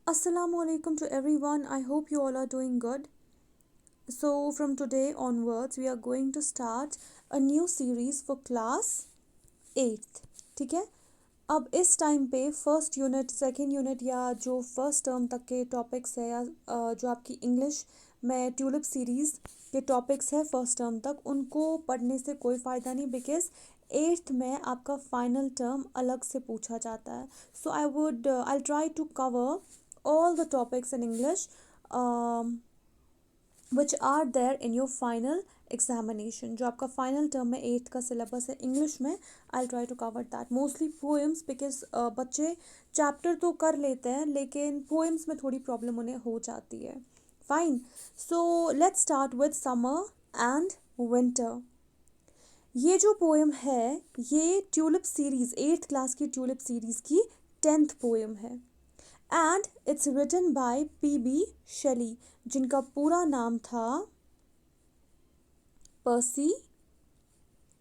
Assalamu alaikum to everyone. I hope you all are doing good. So, from today onwards, we are going to start a new series for class 8th. ठीक है. अब इस time पे first unit second unit या जो first term तक के topics है या जो आपकी इंग्लिश में ट्यूलिप सीरीज़ के टॉपिक्स है फर्स्ट टर्म तक, उनको पढ़ने से कोई फ़ायदा नहीं, बिकॉज एट्थ में आपका फाइनल टर्म अलग से पूछा जाता है. So I try to cover all the topics in English which are there in your final examination. जो आपका फाइनल टर्म में एट्थ का सिलेबस है इंग्लिश में, I try to cover that mostly poems, because बच्चे चैप्टर तो कर लेते हैं लेकिन पोएम्स में थोड़ी प्रॉब्लम उन्हें हो जाती है. Fine. So let's start with summer and winter. ये जो पोएम है ये ट्यूलिप सीरीज़ एट्थ क्लास की ट्यूलिप सीरीज़ की 10th पोएम है and it's written by P B. Shelley, जिनका पूरा नाम था Percy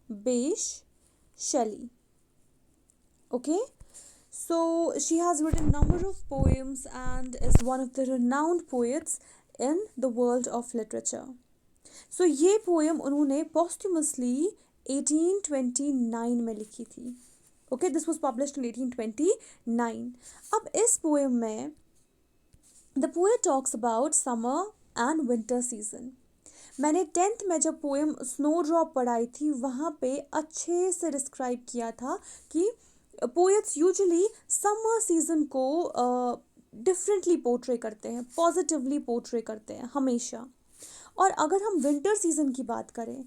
Bysshe Shelley. Okay, so she has written number of poems and is one of the renowned poets in the world of literature. So ये poem उन्होंने posthumously 1829 में लिखी थी. Okay, this was published in 1829. अब इस poem में the poet talks about summer and winter season. मैंने 10th में जब पोएम स्नो ड्रॉप पढ़ाई थी वहाँ पे अच्छे से डिस्क्राइब किया था कि पोएट्स यूजुअली समर सीजन को डिफरेंटली पोर्ट्रे करते हैं, पॉजिटिवली पोर्ट्रे करते हैं हमेशा. और अगर हम विंटर सीजन की बात करें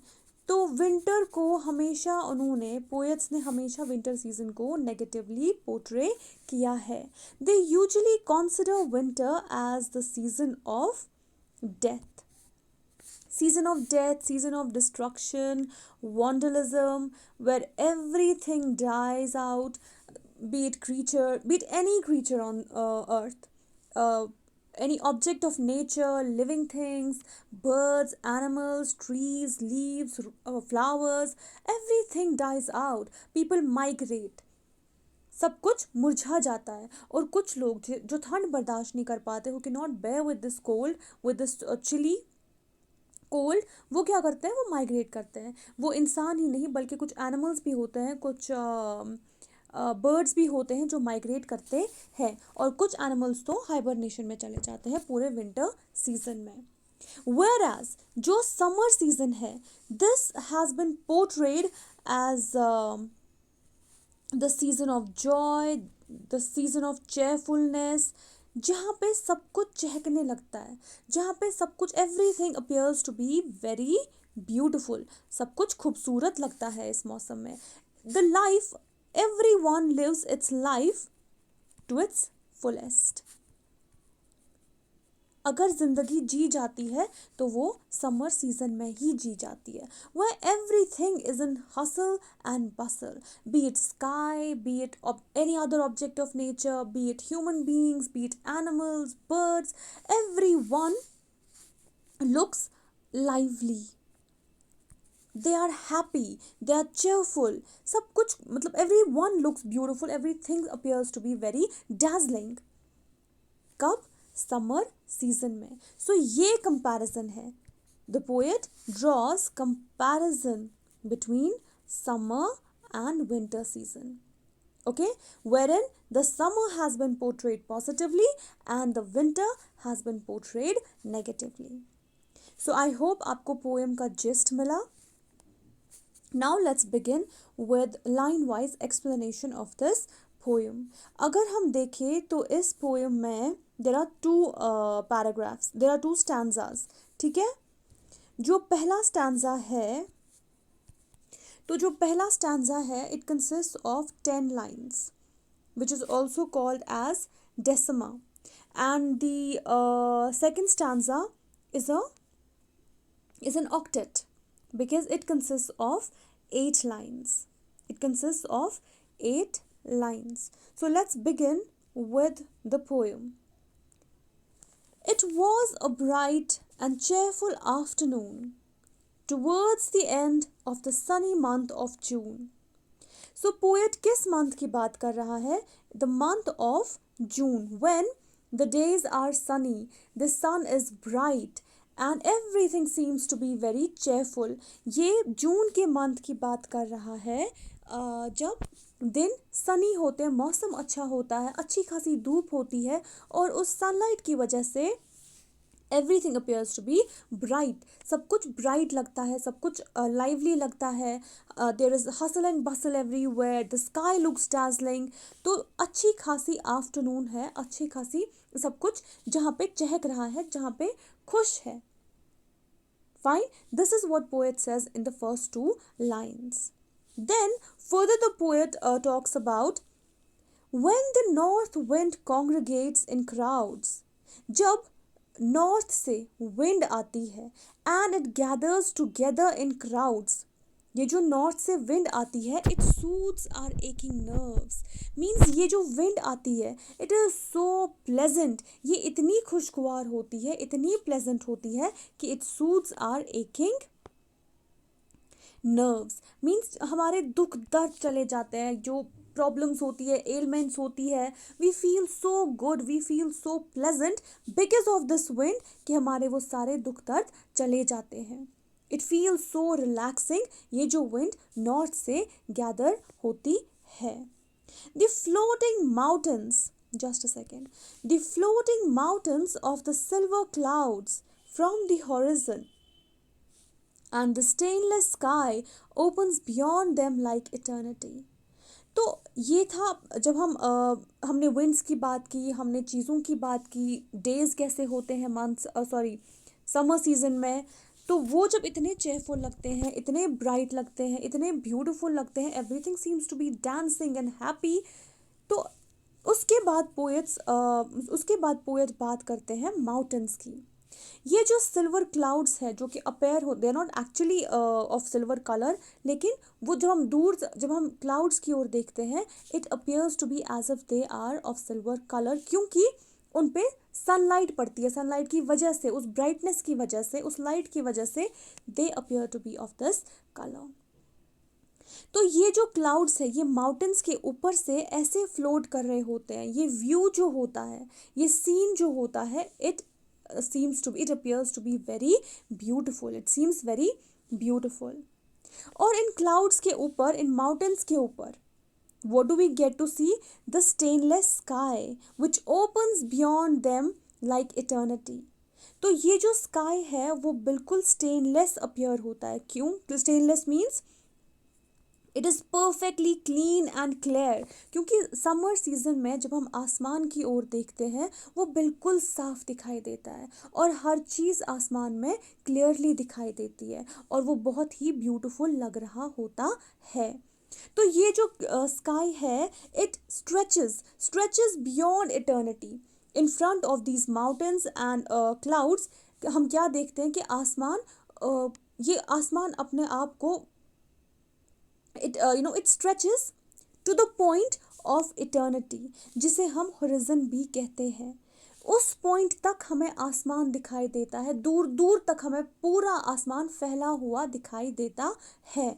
तो विंटर को हमेशा उन्होंने पोएट्स ने हमेशा विंटर सीजन को नेगेटिवली पोर्ट्रे किया है. They usually consider winter as the season of death, season of death, season of destruction, vandalism, where everything dies out, be it any creature on earth, uh, any object of nature, living things, birds, animals, trees, leaves, flowers, everything dies out. People migrate. सब कुछ मुरझा जाता है. और कुछ लोग जो ठंड बर्दाश्त नहीं कर पाते, who cannot bear with this cold, with this chilly cold, वो क्या करते हैं, वो माइग्रेट करते हैं. वो इंसान ही नहीं बल्कि कुछ एनिमल्स भी होते हैं, कुछ बर्ड्स भी होते हैं जो माइग्रेट करते हैं, और कुछ एनिमल्स तो हाइबरनेशन में चले जाते हैं पूरे विंटर सीजन में. Whereas जो समर सीजन है, this has been portrayed as the season of joy, the season of cheerfulness, जहाँ पे सब कुछ चहकने लगता है, जहाँ पे सब कुछ everything appears to be very beautiful, सब कुछ खूबसूरत लगता है इस मौसम में. The life, every one lives its life to its fullest. अगर ज़िंदगी जी जाती है तो वो समर सीजन में ही जी जाती है, वह everything is in hustle and bustle, be it sky, be it any other object of nature, be it human beings, be it animals, birds, everyone looks lively, they are happy, they are cheerful, सब कुछ मतलब everyone looks beautiful, everything appears to be very dazzling. कब? Summer season में. So ये comparison है. The poet draws comparison between summer and winter season. Okay, wherein the summer has been portrayed positively and the winter has been portrayed negatively. So I hope आपको poem का gist मिला. Now let's begin with line-wise explanation of this poem. अगर हम देखें तो इस poem में there are two paragraphs, there are two stanzas. ठीक है, जो पहला stanza है, तो जो पहला स्टैंजा है it consist of 10 lines which is also called as decima, and the second stanza is an octet because it consists of 8 lines. It consists of 8 lines. So let's begin with the poem. It was a bright and cheerful afternoon towards the end of the sunny month of June. So poet किस month की बात कर रहा है? The month of June, when The days are sunny, the sun is bright and everything seems to be very cheerful. ये जून के month की बात कर रहा है, जब दिन सनी होते हैं, मौसम अच्छा होता है, अच्छी खासी धूप होती है और उस सनलाइट की वजह से everything appears to be bright. सब कुछ ब्राइट लगता है, सब कुछ लाइवली लगता है. There is hustle and bustle everywhere, the sky looks dazzling. तो अच्छी खासी आफ्टरनून है, अच्छी खासी सब कुछ जहाँ पे चहक रहा है, जहाँ पे खुश है. Fine, this is what poet says in the first two lines. Then further the poet talks about when the north wind congregates in crowds. जब नॉर्थ से विंड आती है and it gathers together in crowds. ये जो north से wind आती है, it soothes our aching nerves. Means ये जो विंड आती है, इट इज़ सो प्लेजेंट. ये इतनी खुशगवार होती है, इतनी प्लेजेंट होती है कि it soothes our aching nerves. Means हमारे दुख दर्द चले जाते हैं, जो प्रॉब्लम्स होती है, एलिमेंट्स होती है, we feel so good, we feel so pleasant because of this wind, कि हमारे वो सारे दुख दर्द चले जाते हैं. It feel so relaxing. ये जो विंड नॉर्थ से गैदर होती है. The floating mountains, just a second, the floating mountains of the silver clouds from the horizon and the stainless sky opens beyond them like eternity. तो ये था जब हमने विंड्स की बात की, हमने चीज़ों की बात की, डेज़ कैसे होते हैं मंथ्स, समर सीजन में. तो वो जब इतने चेयरफुल लगते हैं, इतने ब्राइट लगते हैं, इतने ब्यूटीफुल लगते हैं, everything seems to be dancing and happy. तो उसके बाद पोएट बात करते हैं माउंटेन्स की. ये जो सिल्वर क्लाउड्स है जो कि अपेयर हो, they are not actually of silver colour, लेकिन वो जब हम क्लाउड्स की ओर देखते हैं, it appears to be as if they are of silver colour, क्योंकि उन पे सनलाइट पड़ती है. सनलाइट की वजह से, उस ब्राइटनेस की वजह से, उस लाइट की वजह से they appear to be of this colour. तो ये जो क्लाउड्स है, ये माउंटेन्स के ऊपर से ऐसे फ्लोट कर रहे होते हैं. ये व्यू जो होता है, ये सीन जो होता है, it appears to be very beautiful. It seems very beautiful. और इन क्लाउड्स के ऊपर, इन माउंटेन्स के ऊपर, what do we get to see? The stainless sky which opens beyond them like eternity. तो ये जो स्काई है वो बिल्कुल स्टेनलेस अपियर होता है. क्यों? Stainless means it is perfectly clean and clear. क्योंकि समर सीजन में जब हम आसमान की ओर देखते हैं, वो बिल्कुल साफ दिखाई देता है और हर चीज़ आसमान में क्लियरली दिखाई देती है और वो बहुत ही ब्यूटीफुल लग रहा होता है. तो ये जो स्काई है, it stretches beyond eternity. In front of these mountains and clouds हम क्या देखते हैं कि ये आसमान अपने आप को it stretches to the point of eternity, जिसे हम होरिजन भी कहते हैं. उस पॉइंट तक हमें आसमान दिखाई देता है, दूर दूर तक हमें पूरा आसमान फैला हुआ दिखाई देता है.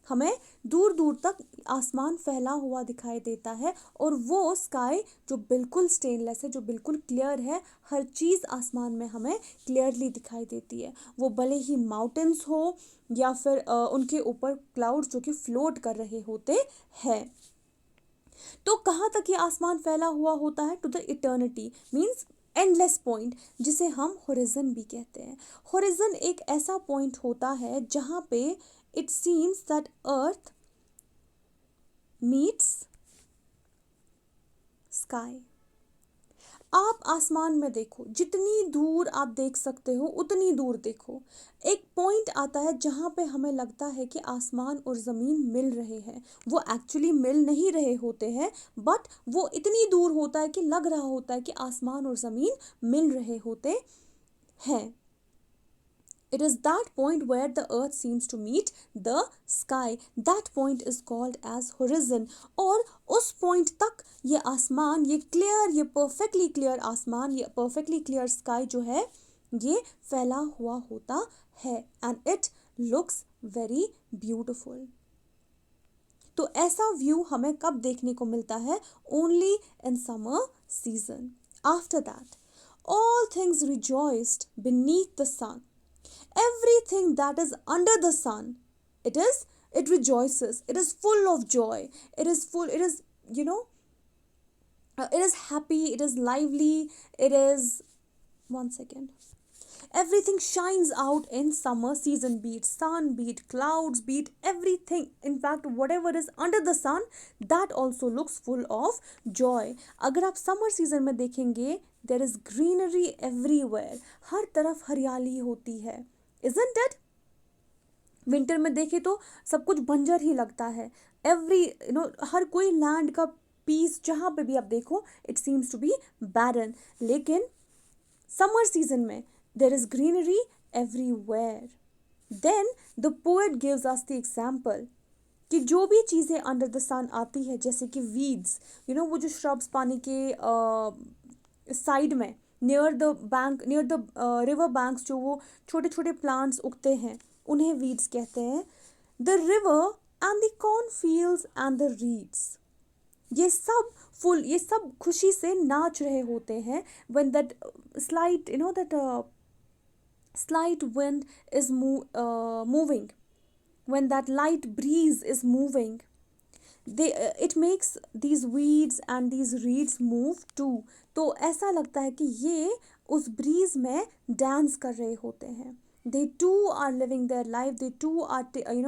हमें दूर दूर तक आसमान फैला हुआ दिखाई देता है और वो स्काई जो बिल्कुल स्टेनलेस है, जो बिल्कुल क्लियर है, हर चीज़ आसमान में हमें क्लियरली दिखाई देती है. वो भले ही माउंटेन्स हो या फिर उनके ऊपर क्लाउड्स जो कि फ्लोट कर रहे होते हैं. तो कहाँ तक ये आसमान फैला हुआ होता है? To the eternity, means endless point, जिसे हम होरिजन भी कहते हैं. होरिजन एक ऐसा पॉइंट होता है जहाँ पे it seems that earth meets sky. आप आसमान में देखो, जितनी दूर आप देख सकते हो उतनी दूर देखो. एक पॉइंट आता है जहाँ पे हमें लगता है कि आसमान और ज़मीन मिल रहे हैं. वो एक्चुअली मिल नहीं रहे होते हैं, बट वो इतनी दूर होता है कि लग रहा होता है कि आसमान और ज़मीन मिल रहे होते हैं. It is that point where the earth seems to meet the sky. That point is called as horizon. और उस point तक ये आसमान, ये clear, ये perfectly clear आसमान, ये perfectly clear sky जो है, ये फैला हुआ होता है. And it looks very beautiful. तो ऐसा व्यू हमें कब देखने को मिलता है? Only in summer season. After that, all things rejoiced beneath the sun. Everything that is under the sun, it is, it rejoices. It is full of joy. It is full, it is, it is happy, it is lively, it is, one second. Everything shines out in summer season, be it sun, be it clouds, be it everything. In fact, whatever is under the sun, that also looks full of joy. अगर आप summer season में देखेंगे, there is greenery everywhere. हर तरफ हरियाली होती है, isn't it? Winter में देखें तो सब कुछ बंजर ही लगता है. एवरी हर कोई लैंड का पीस जहाँ पे भी आप देखो, it seems to be barren. लेकिन समर सीजन में there is greenery everywhere. Then the poet gives us the example कि जो भी चीज़ें अंडर द सन आती है, जैसे कि वीड्स, वो जो श्रब्स पानी के साइड में near the bank, near the river banks, जो वो छोटे छोटे प्लांट्स उगते हैं, उन्हें वीड्स कहते हैं. The river and the corn fields and the reads, ये सब खुशी से नाच रहे होते हैं. When that slight that slight wind is moving, when that light breeze is moving, it makes these weeds and these reeds move too. तो ऐसा लगता है कि ये उस ब्रीज में डांस कर रहे होते हैं. They too are living their life. They too are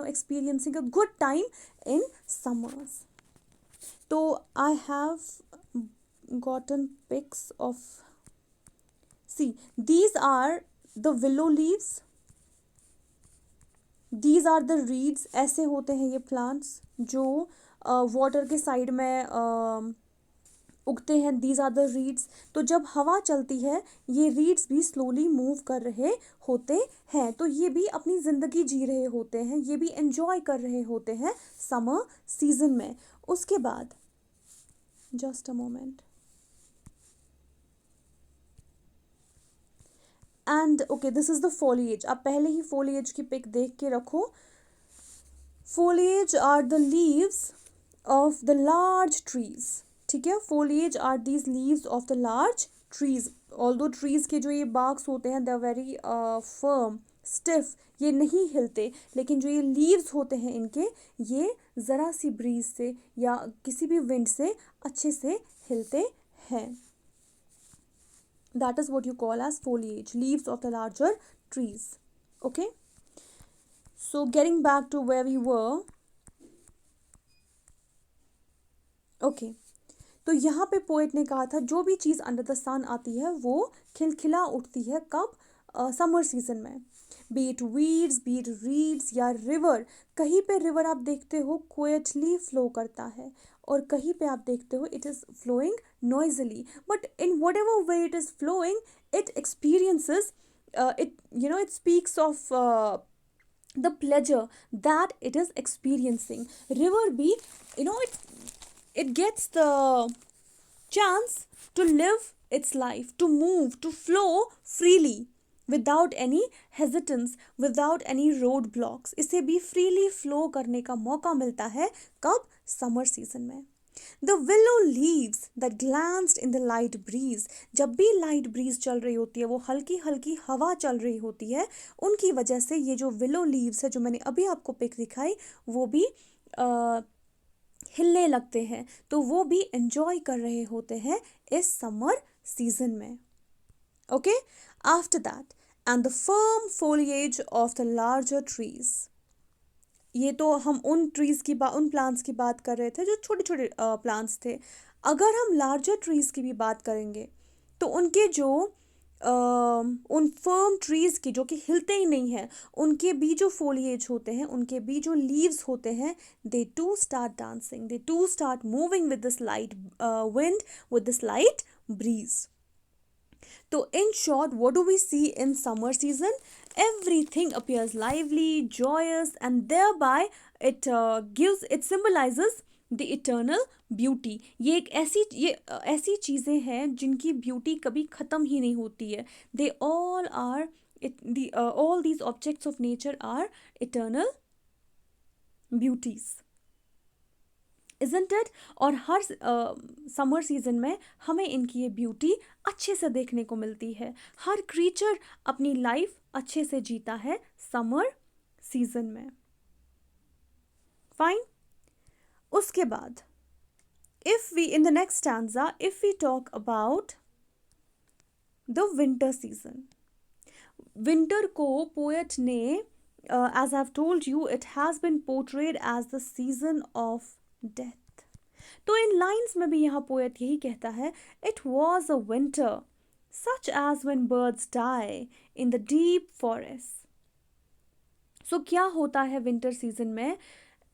experiencing a good time in summers. So I have gotten pics of, see, these are the willow leaves, these are the reeds. ऐसे होते हैं ये plants जो water के side में उगते हैं. these are the reeds. तो जब हवा चलती है, ये reeds भी slowly move कर रहे होते हैं. तो ये भी अपनी ज़िंदगी जी रहे होते हैं, ये भी enjoy कर रहे होते हैं summer season में. उसके बाद, just a moment, and okay, this is the foliage. आप पहले ही foliage की पिक देख के रखो. foliage are the leaves of the large trees. ठीक है, foliage are these leaves of the large trees. Although trees के जो ये बाग्स होते हैं, they are very firm, stiff, ये नहीं हिलते. लेकिन जो ये लीव्स होते हैं इनके, ये ज़रा सी ब्रीज से या किसी भी विंड से अच्छे से हिलते हैं. That is what you call as foliage, leaves of the larger trees. Okay, so getting back to where we were. Okay, तो यहाँ पे पोएट ने कहा था जो भी चीज़ अंडर द सन आती है वो खिलखिला उठती है. कब? समर सीजन में. B it weeds, B it reads या रिवर. कहीं पे रिवर आप देखते हो क्वाइटली फ्लो करता है, और कहीं पे आप देखते हो it is flowing noisily. But in whatever way it is flowing, it experiences, it speaks of the pleasure that it is experiencing. River be, it gets the chance to live its life, to move, to flow freely without any hesitance, without any roadblocks. इसे भी freely flow करने का मौका मिलता है. कब? Summer season में. The willow leaves that glanced in the light breeze. जब भी light breeze चल रही होती है, वो हल्की हल्की हवा चल रही होती है, उनकी वजह से ये जो willow leaves है, जो मैंने अभी आपको पिक दिखाई, वो भी हिलने लगते हैं. तो वो भी enjoy कर रहे होते हैं इस summer season में. Okay? After that, and the firm foliage of the larger trees. ये तो हम उन ट्रीज़ की उन प्लांट्स की बात कर रहे थे जो छोटे छोटे प्लांट्स थे. अगर हम लार्जर ट्रीज़ की भी बात करेंगे, तो उनके जो उन फर्म ट्रीज़ की जो कि हिलते ही नहीं हैं, उनके भी जो फोलिएज होते हैं, उनके भी जो लीव्स होते हैं, they too start dancing, they too start moving with this light wind, with this light breeze. तो in short, what do we see in summer season? Everything appears lively, joyous, and thereby it symbolizes the eternal beauty. ये ऐसी चीज़ें हैं जिनकी beauty कभी ख़त्म ही नहीं होती है. They all are all these objects of nature are eternal beauties. Isn't it? और हर समर सीजन में हमें इनकी ये ब्यूटी अच्छे से देखने को मिलती है। हर क्रीचर अपनी लाइफ अच्छे से जीता है समर सीजन में। फाइन। उसके बाद if we in the next stanza, if we talk about the winter season, winter को poet ने as I've told you, it has been portrayed as the season of death. तो इन lines में भी यहाँ poet यही कहता है, it was a winter such as when birds die in the deep forest. So क्या होता है विंटर सीजन में?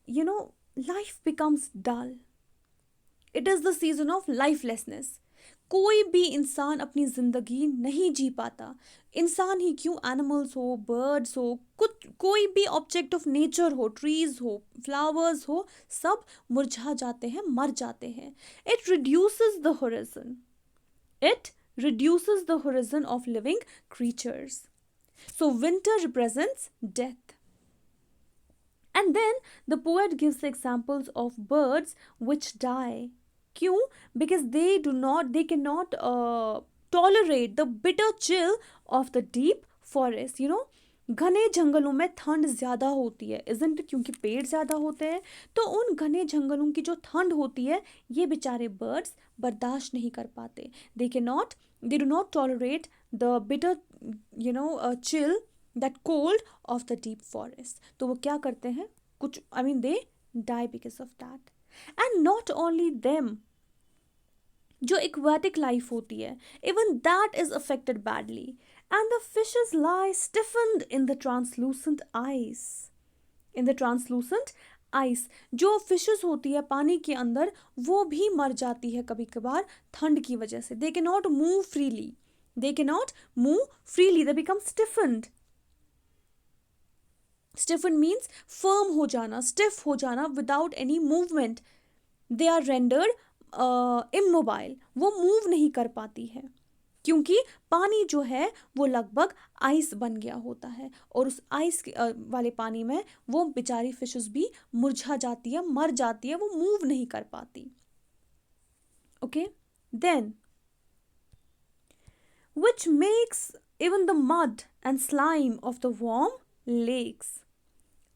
You know, life becomes dull. It is the season of lifelessness. कोई भी इंसान अपनी जिंदगी नहीं जी पाता। इंसान ही क्यों, एनिमल्स हो, बर्ड्स हो, कुछ कोई भी ऑब्जेक्ट ऑफ नेचर हो, ट्रीज हो, फ्लावर्स हो, सब मुरझा जाते हैं, मर जाते हैं। It reduces the horizon. It reduces the horizon of living creatures. So winter represents death. And then the poet gives examples of birds which die. क्यों? Because they cannot tolerate the bitter chill of the deep forest. You know, घने जंगलों में ठंड ज़्यादा होती है, isn't it? क्योंकि पेड़ ज़्यादा होते हैं, तो उन घने जंगलों की जो ठंड होती है, ये बेचारे बर्ड्स बर्दाश्त नहीं कर पाते। They do not tolerate the bitter, chill, that cold of the deep forest. तो वो क्या करते हैं? They die because of that. And not only them, जो aquatic life होती है, even that is affected badly. And the fishes lie stiffened in the translucent ice. In the translucent ice. जो fishes होती है पानी के अंदर, वो भी मर जाती है कभी कभार ठंड की वजह से। They cannot move freely. They cannot move freely. They become stiffened. Stiffen means firm हो जाना, stiff हो जाना, without any movement. They are rendered immobile. वो move नहीं कर पाती है, क्योंकि पानी जो है वो लगभग आइस बन गया होता है, और उस आइस वाले पानी में वो बेचारी फिशेस भी मुरझा जाती है, मर जाती है, वो मूव नहीं कर पाती। Okay, then which makes even the mud and slime of the warm lakes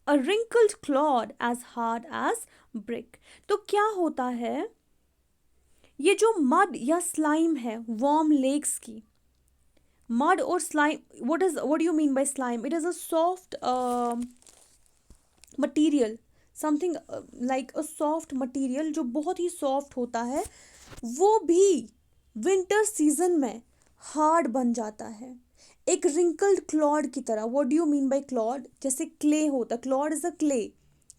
a wrinkled clod as hard as brick. तो क्या होता है, ये जो मड या स्लाइम है वार्म लेक्स की, मड और slime, what do you mean by slime? It is a soft material, something like a soft material जो बहुत ही सॉफ्ट होता है, वो भी विंटर सीजन में हार्ड बन जाता है, एक रिंकल्ड क्लॉड की तरह। What do you mean by Claude? जैसे क्ले होता है, क्लॉड इज अ क्ले,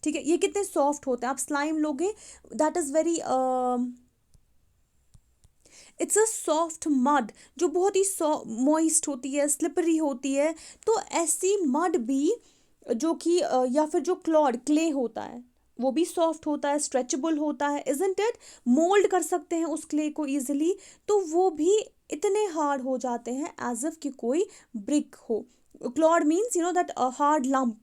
ठीक है। ये कितने सॉफ्ट होते हैं, आप स्लाइम लोगे, that is very it's a soft mud जो बहुत ही मॉइस्ट होती है, स्लिपरी होती है। तो ऐसी मड भी जो कि या फिर जो क्लॉड क्ले होता है, वो भी सॉफ्ट होता है, स्ट्रेचेबल होता है, इजंट इट? मोल्ड कर सकते हैं उस क्ले को इजीली, तो वो भी इतने हार्ड हो जाते हैं एज इफ कि कोई ब्रिक हो। Claude means that hard lump.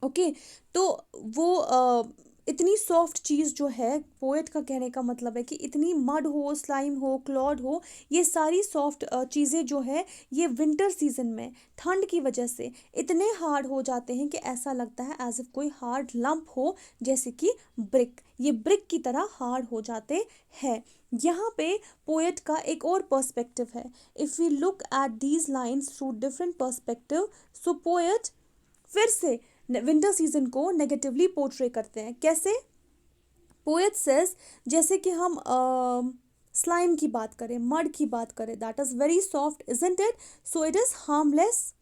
Okay, तो वो इतनी सॉफ्ट चीज़ जो है, पोएट का कहने का मतलब है कि इतनी मड हो, स्लाइम हो, क्लॉड हो, ये सारी सॉफ्ट चीज़ें जो है, ये विंटर सीजन में ठंड की वजह से इतने हार्ड हो जाते हैं कि ऐसा लगता है एज इफ कोई हार्ड लंप हो, जैसे कि ब्रिक। ये ब्रिक की तरह हार्ड हो जाते हैं। यहाँ पे पोएट का एक और पर्सपेक्टिव है। If we look at these lines through different perspective, so poet फिर से विंटर सीजन को नेगेटिवली पोर्ट्रे करते हैं। कैसे? पोएट सेज, जैसे कि हम स्लाइम की बात करें, मड की बात करें, that is very soft, isn't it? So it is harmless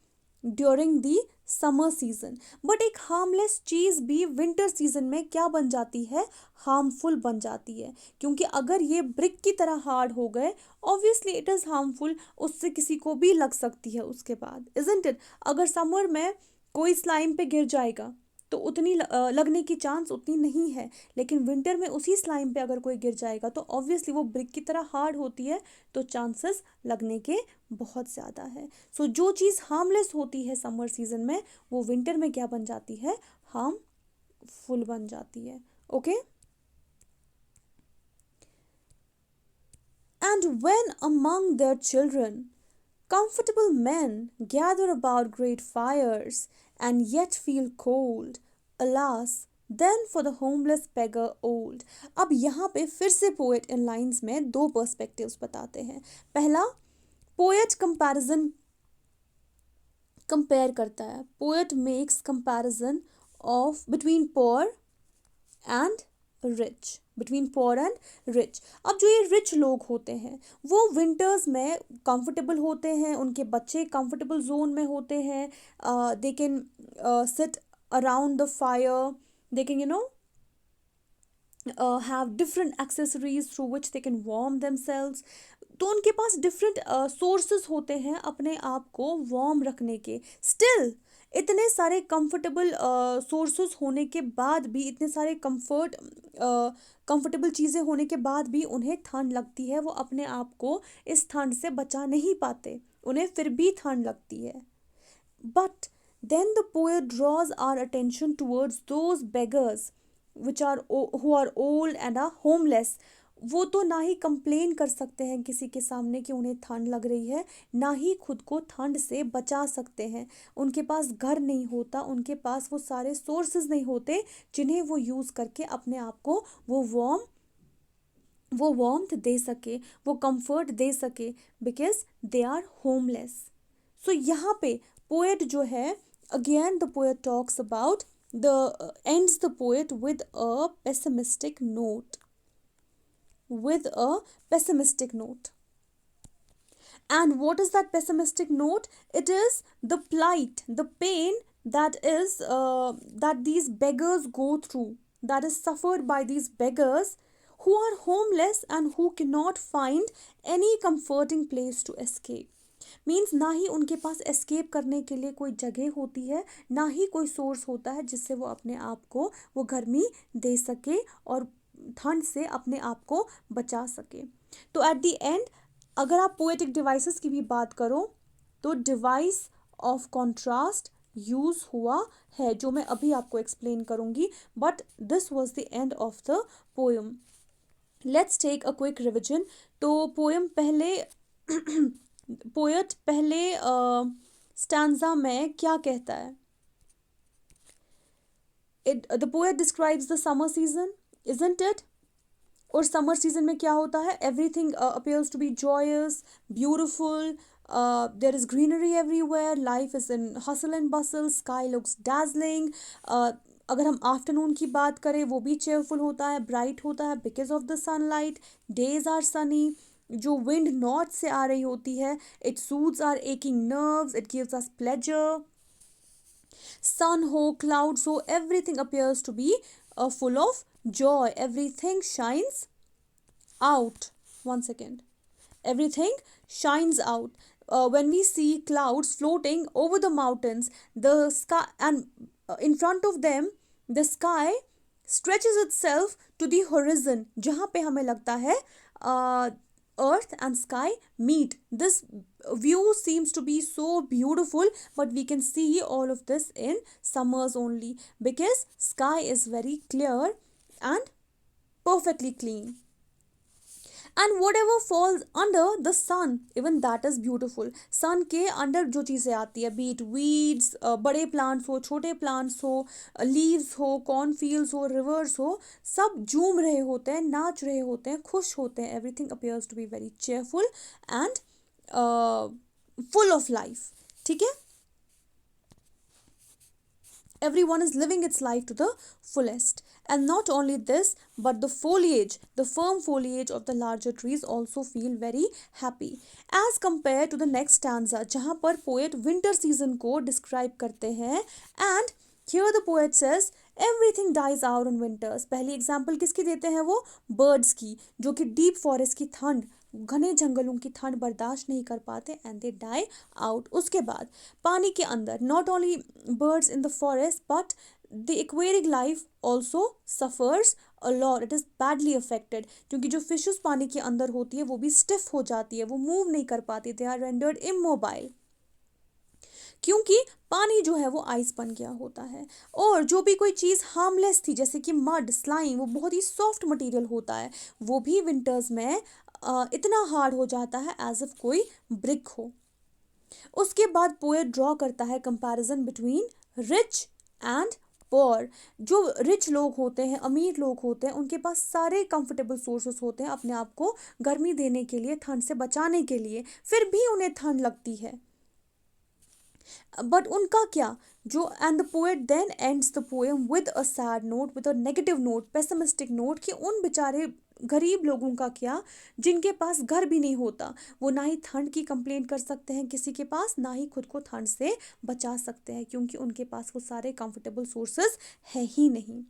during the summer season, but एक हार्मलेस चीज़ भी विंटर सीजन में क्या बन जाती है? हार्मफुल बन जाती है, क्योंकि अगर ये ब्रिक की तरह हार्ड हो गए, ऑब्वियसली इट इज़ हार्मफुल, उससे किसी को भी लग सकती है उसके बाद, इजंट इट? अगर समर में कोई स्लाइम पे गिर जाएगा तो उतनी लगने की चांस उतनी नहीं है, लेकिन विंटर में उसी स्लाइम पे अगर कोई गिर जाएगा तो ऑब्वियसली वो ब्रिक की तरह हार्ड होती है, तो चांसेस लगने के बहुत ज़्यादा है। सो जो चीज़ हार्मलेस होती है समर सीजन में, वो विंटर में क्या बन जाती है? हार्मफुल बन जाती है। Okay, And when among their children comfortable men gather about great fires and yet feel cold, alas, then for the homeless beggar old. अब यहाँ पे फिर से पोएट इन लाइन्स में दो पर्सपेक्टिव्स बताते हैं. पहला, पोएट कंपैरिजन कंपेयर करता है. Poet makes comparison of between poor and rich, between poor and rich. अब जो ये रिच लोग होते हैं वो विंटर्स में कंफर्टेबल होते हैं, उनके बच्चे कंफर्टेबल जोन में होते हैं, they can sit around the fire, they can have different accessories through which they can warm themselves. तो उनके पास डिफरेंट सोर्सेज होते हैं अपने आप को वार्म रखने के. स्टिल इतने सारे कंफर्टेबल सोर्सेज होने के बाद भी, इतने सारे कंफर्टेबल चीज़ें होने के बाद भी उन्हें ठंड लगती है. वो अपने आप को इस ठंड से बचा नहीं पाते, उन्हें फिर भी ठंड लगती है. But then the poet draws our attention towards those beggars who are old and are homeless. वो तो ना ही कंप्लेन कर सकते हैं किसी के सामने कि उन्हें ठंड लग रही है, ना ही खुद को ठंड से बचा सकते हैं. उनके पास घर नहीं होता, उनके पास वो सारे सोर्सेज नहीं होते जिन्हें वो यूज़ करके अपने आप को वो वार्मथ दे सके, वो कंफर्ट दे सके, बिकॉज दे आर होमलेस. सो यहाँ पे पोएट जो है, again the poet talks about ends the poet with a pessimistic note, and what is that pessimistic note? It is the plight, the pain that is that these beggars go through, that is suffered by these beggars who are homeless and who cannot find any comforting place to escape. Means ना ही उनके पास escape करने के लिए कोई जगह होती है, ना ही कोई सोर्स होता है जिससे वो अपने आप को वो गर्मी दे सके और ठंड से अपने आप को बचा सके. तो एट द एंड अगर आप पोएटिक डिवाइसेस की भी बात करो तो डिवाइस ऑफ कॉन्ट्रास्ट यूज़ हुआ है, जो मैं अभी आपको एक्सप्लेन करूँगी. But this was the end of the poem. Let's take a quick revision. तो पोएट पहले स्टैंजा में क्या कहता है? The poet describes the summer season, isn't it? और समर सीजन में क्या होता है? Everything appears to be joyous, beautiful, there is greenery everywhere, life is in hustle and bustle, sky looks dazzling. अगर हम आफ्टरनून की बात करें वो भी चेयरफुल होता है, ब्राइट होता है because of the sunlight. Days are sunny. जो विंड नॉर्थ से आ रही होती है, it soothes our aching nerves, it gives us pleasure. Sun हो, क्लाउड्स हो, everything appears to be full of joy, everything shines out. One second. Everything shines out. When we see clouds floating over the mountains, the sky, and in front of them, the sky stretches itself to the horizon. जहाँ पे हमें लगता है earth and sky meet. This view seems to be so beautiful, but we can see all of this in summers only because sky is very clear and perfectly clean. And whatever falls under the sun, even that is beautiful. sun के अंदर जो चीज़ें आती है, be it weeds, बड़े plants हो, छोटे plants हो, leaves हो, corn fields हो, rivers हो, सब झूम रहे होते हैं, नाच रहे होते हैं, खुश होते हैं. everything appears to be very cheerful and full of life. ठीक है? Everyone is living its life to the fullest. And not only this, but the foliage, the firm foliage of the larger trees also feel very happy. As compared to the next stanza, जहाँ पर poet winter season को describe करते हैं, and here the poet says everything dies out in winters. पहली example किसकी देते हैं वो? birds की, जो कि deep forest की ठंड, घने जंगलों की ठंड बर्दाश्त नहीं कर पाते and they die out. उसके बाद पानी के अंदर, not only birds in the forest but the aquatic life also suffers a lot. It is badly affected क्योंकि जो fishes पानी के अंदर होती है वो भी stiff हो जाती है, वो move नहीं कर पाती. They are rendered immobile क्योंकि पानी जो है वो आइस बन गया होता है. और जो भी कोई चीज़ हार्मलेस थी जैसे कि मड, स्लाइम, वो बहुत ही सॉफ्ट मटेरियल होता है, वो भी विंटर्स में इतना हार्ड हो जाता है एज इफ कोई ब्रिक हो। उसके बाद पोएट ड्रॉ करता है comparison between rich and poor. जो रिच लोग होते हैं, अमीर लोग होते हैं, उनके पास सारे कंफर्टेबल सोर्सेस होते हैं अपने आप को गर्मी देने के लिए, ठंड से बचाने के लिए, फिर भी उन्हें ठंड लगती है। बट उनका क्या, जो and the poet then ends the poem with a sad note, with a negative note, pessimistic note, कि उन बेचारे गरीब लोगों का क्या जिनके पास घर भी नहीं होता। वो ना ही ठंड की कंप्लेंट कर सकते हैं किसी के पास, ना ही खुद को ठंड से बचा सकते हैं, क्योंकि उनके पास वो सारे कंफर्टेबल सोर्सेस है ही नहीं।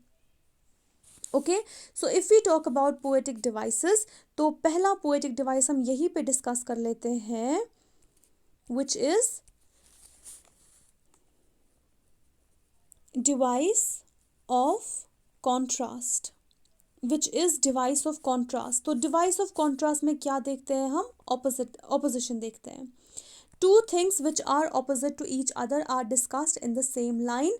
Okay, so if we talk about poetic devices, तो पहला पोएटिक डिवाइस हम यहीं पे डिस्कस कर लेते हैं, which is device of contrast. Which is device of contrast. तो डिवाइस ऑफ कॉन्ट्रास्ट में क्या देखते हैं हम, ऑपोजिशन देखते हैं। Two things which are opposite to each other are discussed in the same line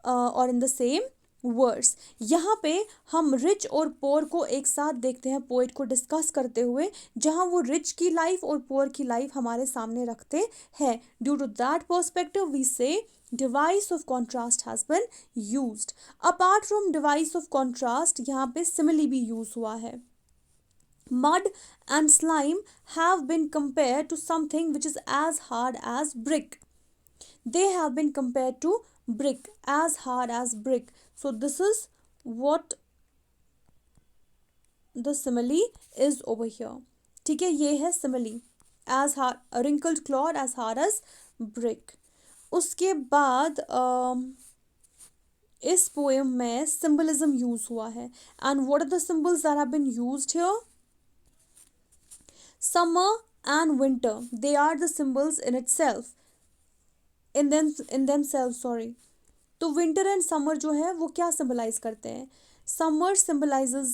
or in the same words. यहाँ पे हम रिच और पोअर को एक साथ देखते हैं पोएट को डिस्कस करते हुए, जहाँ वो रिच की लाइफ और पोअर की लाइफ हमारे सामने रखते हैं। Due to that perspective we say device of contrast has been used. Apart from device of contrast, यहाँ पे सिमिली भी यूज हुआ है। Mud and slime have been compared to something which is as hard as brick. They have been compared to brick, as hard as brick. So this is what the simile is over here. ठीक है, ये है simile, as hard, a wrinkled clod as hard as brick. उसके बाद इस poem में symbolism use हुआ है। And what are the symbols that have been used here? Summer and winter, they are the symbols in itself, in themselves, sorry. तो winter and summer जो है वो क्या symbolize करते हैं? Summer symbolizes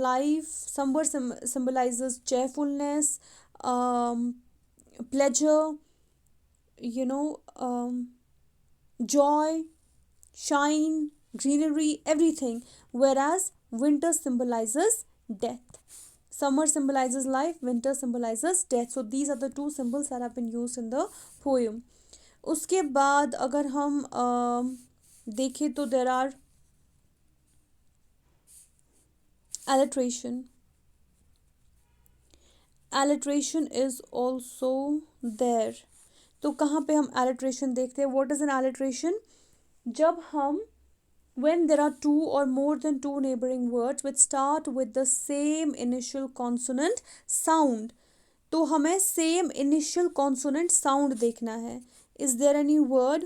life, summer symbolizes cheerfulness, pleasure, you know, joy, shine, greenery, everything, whereas winter symbolizes death. Summer symbolizes life, winter symbolizes death. So these are the two symbols that have been used in the poem. उसके बाद अगर हम देखें तो there are alliteration. Alliteration is also there. तो कहाँ पे हम alliteration देखते हैं? What is an alliteration? जब हम when there are two or more than two neighboring words which start with the same initial consonant sound, तो हमें same initial consonant sound देखना है. Is there any word?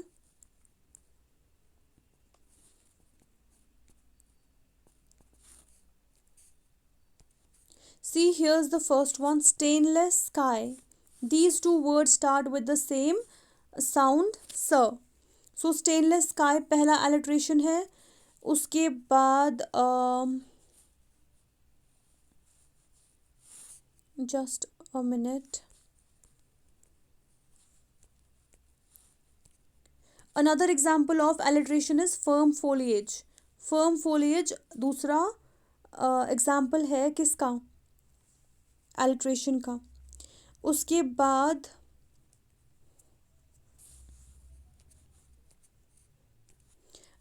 See, here's the first one, stainless sky. These two words start with the same sound, sir. So stainless sky पहला alliteration है. उसके बाद just a minute. Another example of alliteration is firm foliage. Firm foliage दूसरा example है किसका? alliteration का. उसके बाद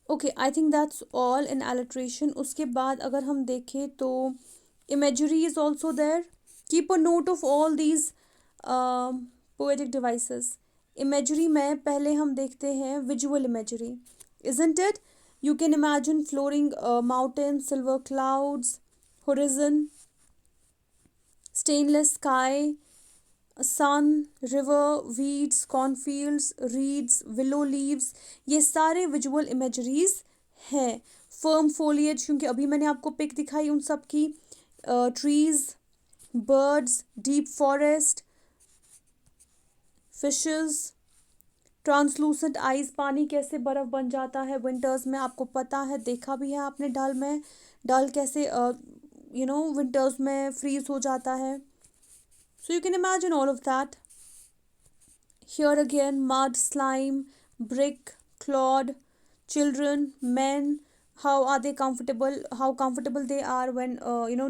okay, I think that's all in alliteration. उसके बाद अगर हम देखें तो imagery is also there. Keep a note of all these poetic devices. Imagery में पहले हम देखते हैं visual imagery, isn't it? You can imagine flowing mountains, silver clouds, horizon, stainless sky, sun, river, weeds, cornfields, reeds, willow leaves, ये सारे visual imageries हैं. Firm foliage, क्योंकि अभी मैंने आपको पिक दिखाई उन सब की, trees, birds, deep forest, fishes, translucent eyes, पानी कैसे बर्फ़ बन जाता है विंटर्स में, आपको पता है, देखा भी है आपने डल में, डल कैसे विंटर्स में फ्रीज हो जाता है. So you can imagine all of that. Here again, mud, slime, brick, clod, children, men, how are they comfortable, how comfortable they are when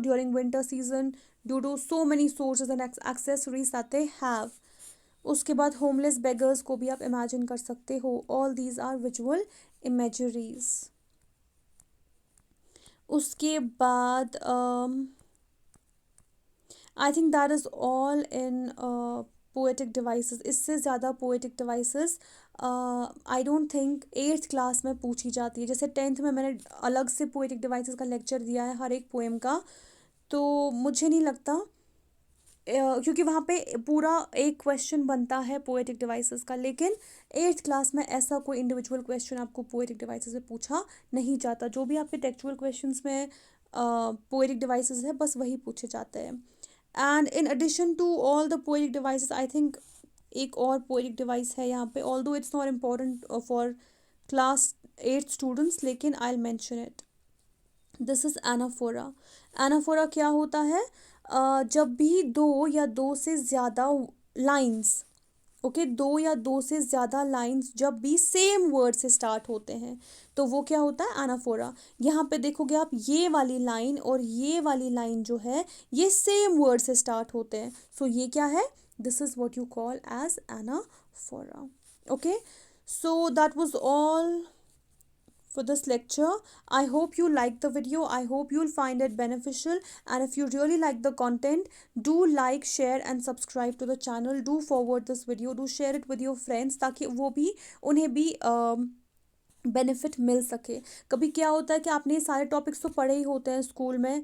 during winter season, due to so many sources and accessories that they have. उसके बाद homeless beggars को भी आप imagine कर सकते हो। All these are visual imageries. उसके बाद I think that is all in poetic devices. इससे ज़्यादा poetic devices I don't think eighth class में पूछी जाती है। जैसे टेंथ में मैंने अलग से पोएटिक डिवाइसेस का लेक्चर दिया है हर एक पोएम का, तो मुझे नहीं लगता क्योंकि वहाँ पे पूरा एक क्वेश्चन बनता है पोएटिक डिवाइसेस का, लेकिन एट्थ क्लास में ऐसा कोई इंडिविजुअल क्वेश्चन आपको पोएटिक डिवाइसेस से पूछा नहीं जाता। जो भी आपके टेक्चुअल क्वेश्चंस में पोएटिक डिवाइसेस है बस वही पूछे जाते हैं। And in addition to all the poetic devices I think एक और पोएटिक डिवाइस है यहाँ पे, although it's not important for class eight students, लेकिन I will mention it. This is anaphora. Anaphora क्या होता है? जब भी दो या दो से ज़्यादा लाइंस, ओके, दो या दो से ज़्यादा लाइंस जब भी सेम वर्ड से स्टार्ट होते हैं तो वो क्या होता है? एनाफोरा। यहाँ पे देखोगे आप, ये वाली लाइन और ये वाली लाइन जो है ये सेम वर्ड से स्टार्ट होते हैं, सो ये क्या है? This is what you call as anaphora. Okay, so that was all for this lecture. I hope you liked the video. I hope you'll find it beneficial. And if you really like the content, do like, share and subscribe to the channel. Do forward this video. Do share it with your friends ताकि वो भी उन्हें भी benefit मिल सके। कभी क्या होता है कि आपने ये सारे टॉपिक्स तो पढ़े ही होते हैं स्कूल में,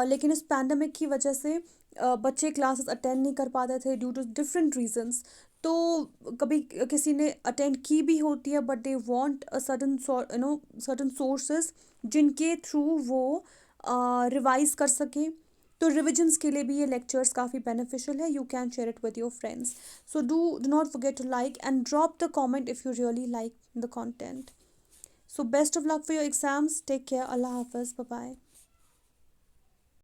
लेकिन इस पैंडमिक की वजह से बच्चे क्लासेस अटेंड नहीं कर पाते थे ड्यू टू डिफरेंट रीजंस। तो कभी किसी ने अटेंड की भी होती है but they want a certain certain sources जिनके थ्रू वो रिवाइज कर सके। तो रिविजन्स के लिए भी ये लेक्चर्स काफ़ी बेनिफिशियल है। You can share it with your friends. So do not forget to like and drop the comment if you really like the content. So best of luck for your exams. Take care. Allah Hafiz. Bye bye.